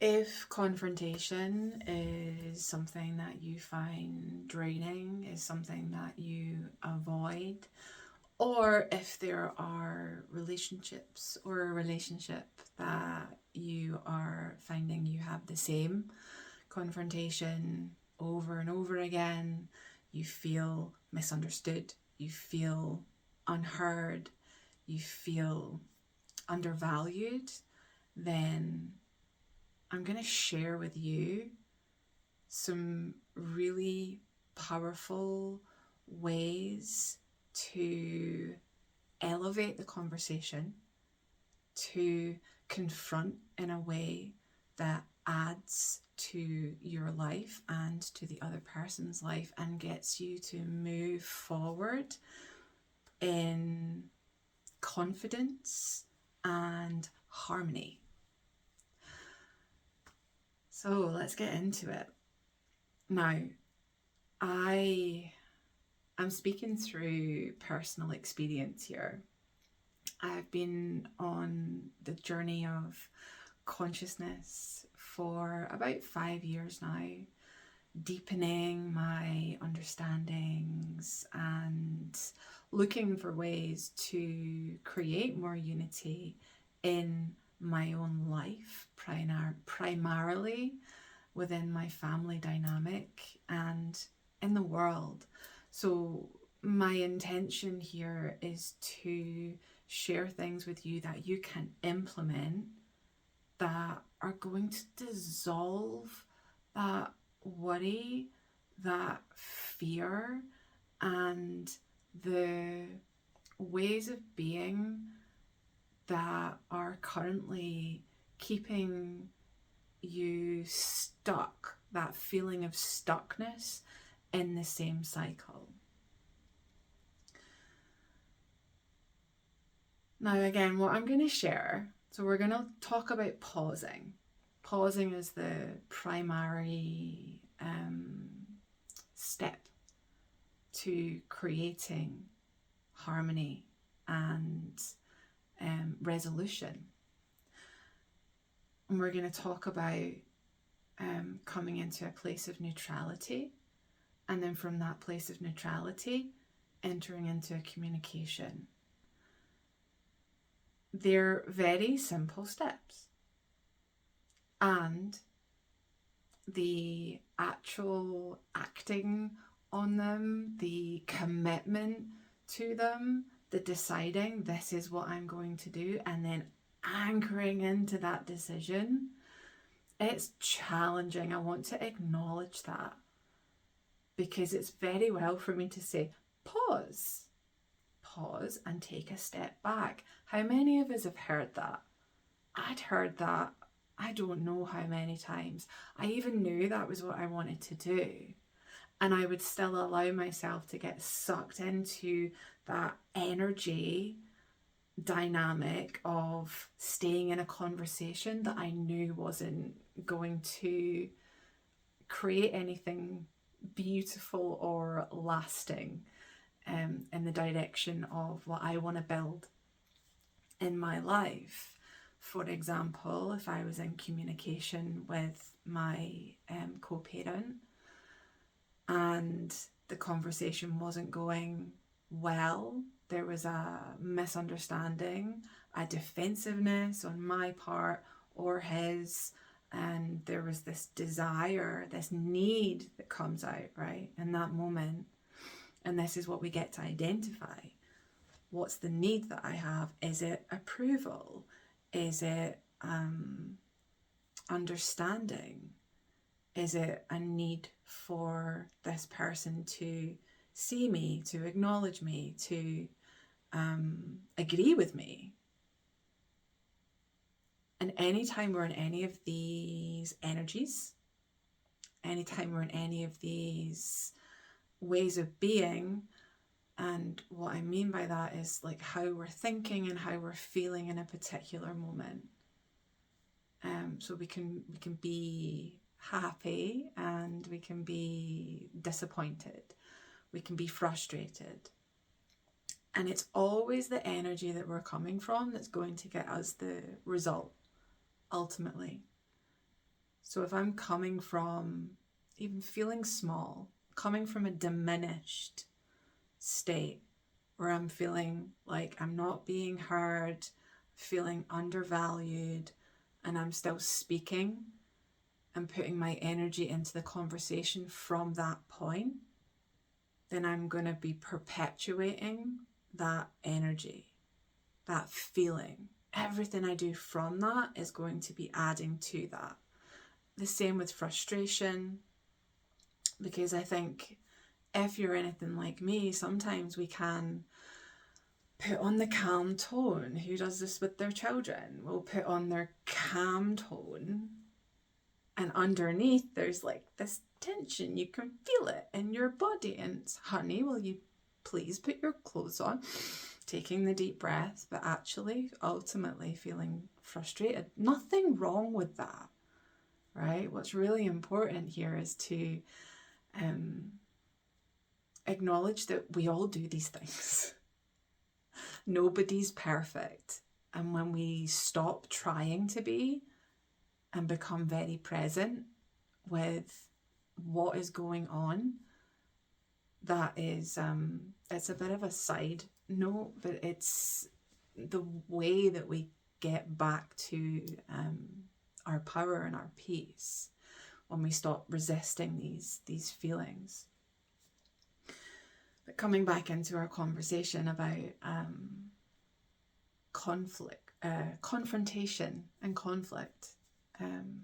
If confrontation is something that you find draining, is something that you avoid, or if there are relationships or a relationship that you are finding you have the same confrontation over and over again, you feel misunderstood, you feel unheard, you feel undervalued, then I'm going to share with you some really powerful ways to elevate the conversation, to confront in a way that adds to your life and to the other person's life and gets you to move forward in confidence and harmony. So let's get into it. Now, I'm speaking through personal experience here. I've been on the journey of consciousness for about 5 years now, deepening my understandings and looking for ways to create more unity in my own life, primarily within my family dynamic and in the world. So my intention here is to share things with you that you can implement that are going to dissolve that worry, that fear, and the ways of being that are currently keeping you stuck, that feeling of stuckness in the same cycle. Now, again, what I'm going to share, so we're going to talk about pausing. Pausing is the primary step to creating harmony and resolution. And we're going to talk about coming into a place of neutrality, and then from that place of neutrality, entering into a communication. They're very simple steps, and the actual acting on them, the commitment to them, the deciding this is what I'm going to do, and then anchoring into that decision, it's challenging. I want to acknowledge that, because it's very well for me to say, pause and take a step back. How many of us have heard that? I'd heard that, I don't know how many times. I even knew that was what I wanted to do, and I would still allow myself to get sucked into that energy dynamic of staying in a conversation that I knew wasn't going to create anything beautiful or lasting in the direction of what I want to build in my life. For example, if I was in communication with my co-parent and the conversation wasn't going well, there was a misunderstanding, a defensiveness on my part or his, and there was this desire, this need that comes out, right, in that moment. And this is what we get to identify. What's the need that I have? Is it approval? Is it understanding? Is it a need for this person to see me, to acknowledge me, to agree with me? And anytime we're in any of these energies, anytime we're in any of these ways of being, and what I mean by that is like how we're thinking and how we're feeling in a particular moment. So we can be happy and we can be disappointed, we can be frustrated, and it's always the energy that we're coming from that's going to get us the result ultimately. So if I'm coming from even feeling small, coming from a diminished state where I'm feeling like I'm not being heard, feeling undervalued, and I'm still speaking and putting my energy into the conversation from that point, then I'm going to be perpetuating that energy, that feeling. Everything I do from that is going to be adding to that. The same with frustration, because I think if you're anything like me, sometimes we can put on the calm tone. Who does this with their children? Will put on their calm tone, and underneath there's like this tension. You can feel it in your body, and it's, honey, will you please put your clothes on? Taking the deep breath, but actually ultimately feeling frustrated. Nothing wrong with that, right? What's really important here is to acknowledge that we all do these things. Nobody's perfect. And when we stop trying to be and become very present with what is going on, that is, it's a bit of a side note, but it's the way that we get back to our power and our peace when we stop resisting these feelings. But coming back into our conversation about confrontation and conflict, and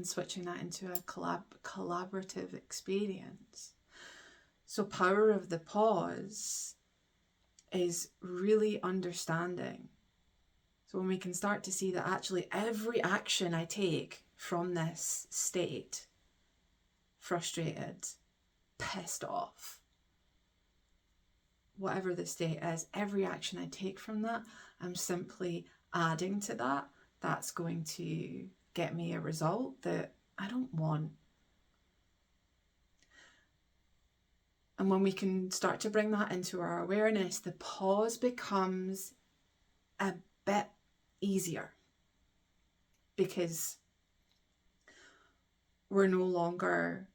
switching that into a collaborative experience. So power of the pause is really understanding. So when we can start to see that actually every action I take from this state, frustrated, pissed off, whatever the state is, every action I take from that, I'm simply adding to that. That's going to get me a result that I don't want. And when we can start to bring that into our awareness, the pause becomes a bit easier, because we're no longer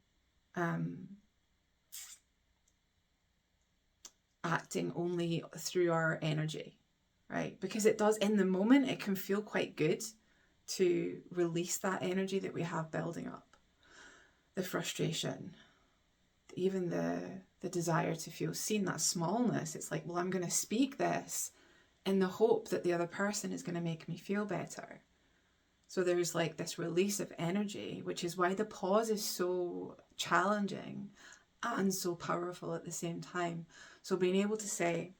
acting only through our energy, right? Because it does, in the moment, it can feel quite good to release that energy that we have building up. The frustration, even the desire to feel seen, that smallness. It's like, well, I'm going to speak this in the hope that the other person is going to make me feel better. So there's like this release of energy, which is why the pause is so challenging and so powerful at the same time. So being able to say,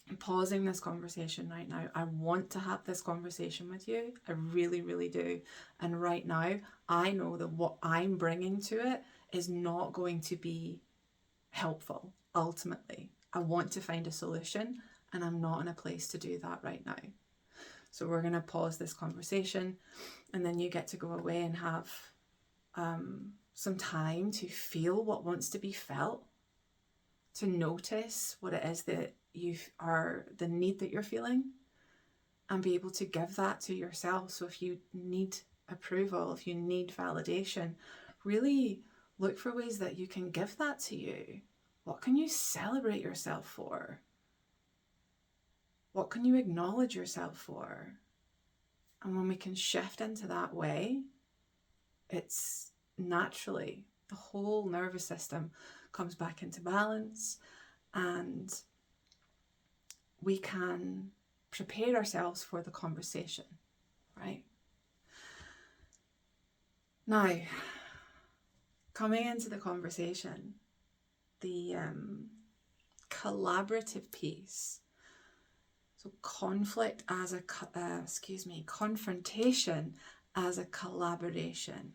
I'm pausing this conversation right now. I want to have this conversation with you. I really, really do. And right now, I know that what I'm bringing to it is not going to be helpful, ultimately. I want to find a solution, and I'm not in a place to do that right now. So we're going to pause this conversation, and then you get to go away and have some time to feel what wants to be felt, to notice what it is that the need that you're feeling, and be able to give that to yourself. So if you need approval, if you need validation, really look for ways that you can give that to you. What can you celebrate yourself for? What can you acknowledge yourself for? And when we can shift into that way, it's naturally, the whole nervous system comes back into balance, and we can prepare ourselves for the conversation, right? Now, coming into the conversation, the collaborative piece. So confrontation as a collaboration.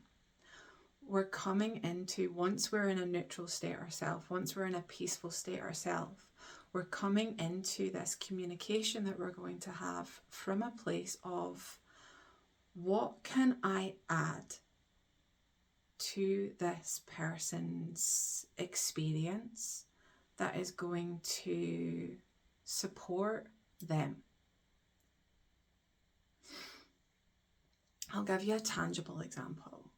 We're coming into, once we're in a neutral state ourselves, once we're in a peaceful state ourselves, we're coming into this communication that we're going to have from a place of, what can I add to this person's experience that is going to support them? I'll give you a tangible example.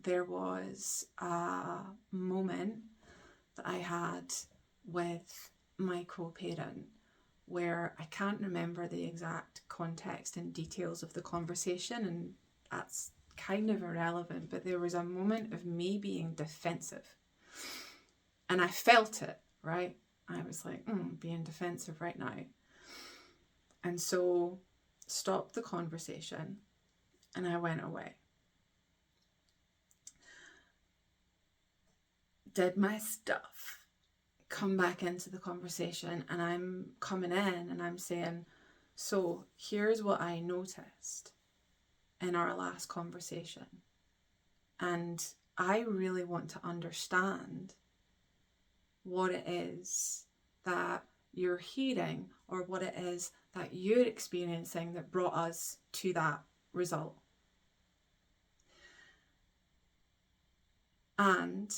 there was a moment that I had with my co-parent where I can't remember the exact context and details of the conversation, and that's kind of irrelevant, but there was a moment of me being defensive. And I felt it, right? I was like, being defensive right now. And so stopped the conversation and I went away. Did my stuff, come back into the conversation, and I'm coming in and I'm saying, so here's what I noticed in our last conversation. And I really want to understand what it is that you're hearing or what it is that you're experiencing that brought us to that result. And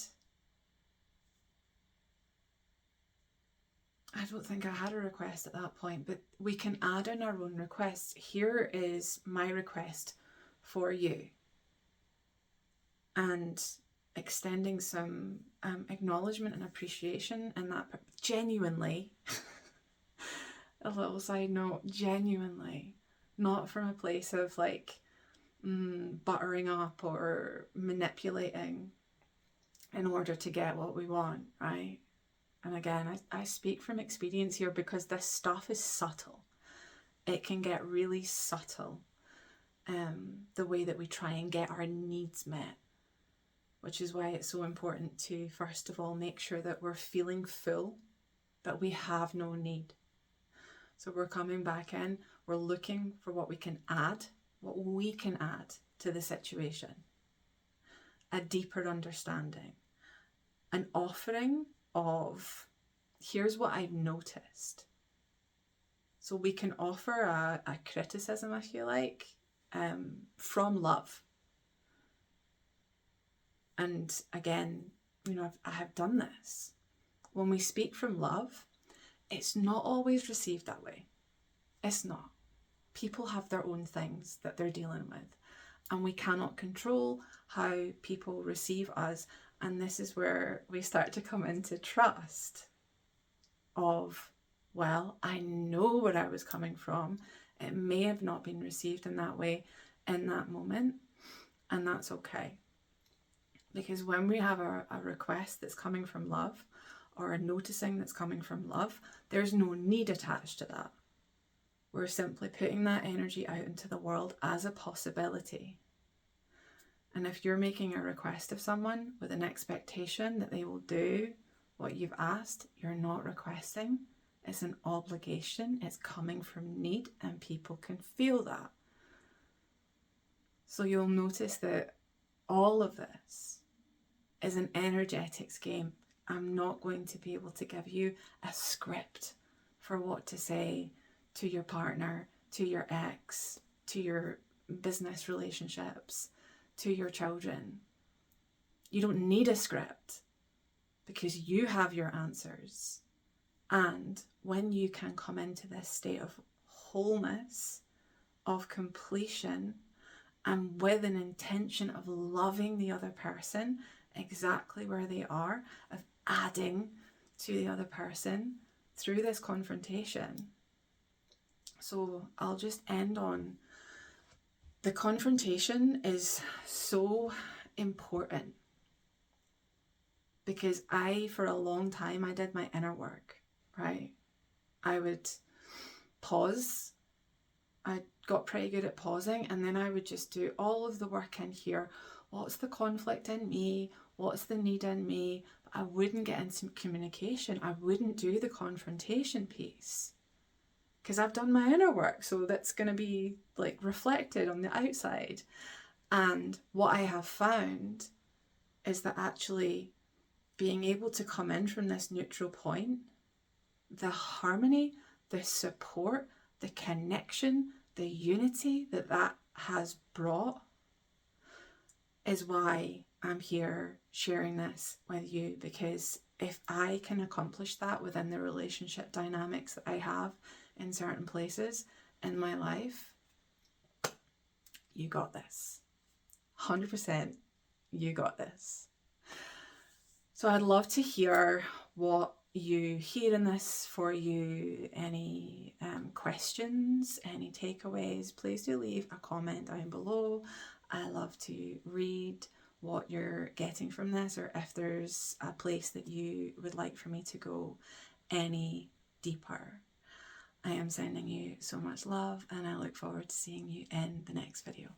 I don't think I had a request at that point, but we can add in our own requests. Here is my request for you. And extending some acknowledgement and appreciation in that, genuinely, a little side note, genuinely, not from a place of like buttering up or manipulating in order to get what we want, right? And again, I speak from experience here because this stuff is subtle. It can get really subtle, the way that we try and get our needs met, which is why it's so important to, first of all, make sure that we're feeling full, that we have no need. So we're coming back in, we're looking for what we can add to the situation, a deeper understanding, an offering of, here's what I've noticed. So we can offer a criticism, if you like, from love. And again, I have done this. When we speak from love, it's not always received that way. It's not. People have their own things that they're dealing with, and we cannot control how people receive us. And this is where we start to come into trust of, well, I know where I was coming from. It may have not been received in that way in that moment, and that's okay. Because when we have a request that's coming from love, or a noticing that's coming from love, there's no need attached to that. We're simply putting that energy out into the world as a possibility. And if you're making a request of someone with an expectation that they will do what you've asked, you're not requesting. It's an obligation. It's coming from need, and people can feel that. So you'll notice that all of this is an energetics game. I'm not going to be able to give you a script for what to say to your partner, to your ex, to your business relationships, to your children. You don't need a script because you have your answers. And when you can come into this state of wholeness, of completion, and with an intention of loving the other person exactly where they are, of adding to the other person through this confrontation. So I'll just end on, the confrontation is so important because for a long time, I did my inner work, right? I would pause. I got pretty good at pausing, and then I would just do all of the work in here. What's the conflict in me? What's the need in me? But I wouldn't get into communication. I wouldn't do the confrontation piece because I've done my inner work. So that's going to be like reflected on the outside. And what I have found is that actually being able to come in from this neutral point, the harmony, the support, the connection, the unity that has brought is why I'm here sharing this with you. Because if I can accomplish that within the relationship dynamics that I have in certain places in my life, you got this. 100%. You got this. So I'd love to hear what you hear in this for you. Any questions, any takeaways, please do leave a comment down below. I love to read what you're getting from this, or if there's a place that you would like for me to go any deeper. I am sending you so much love, and I look forward to seeing you in the next video.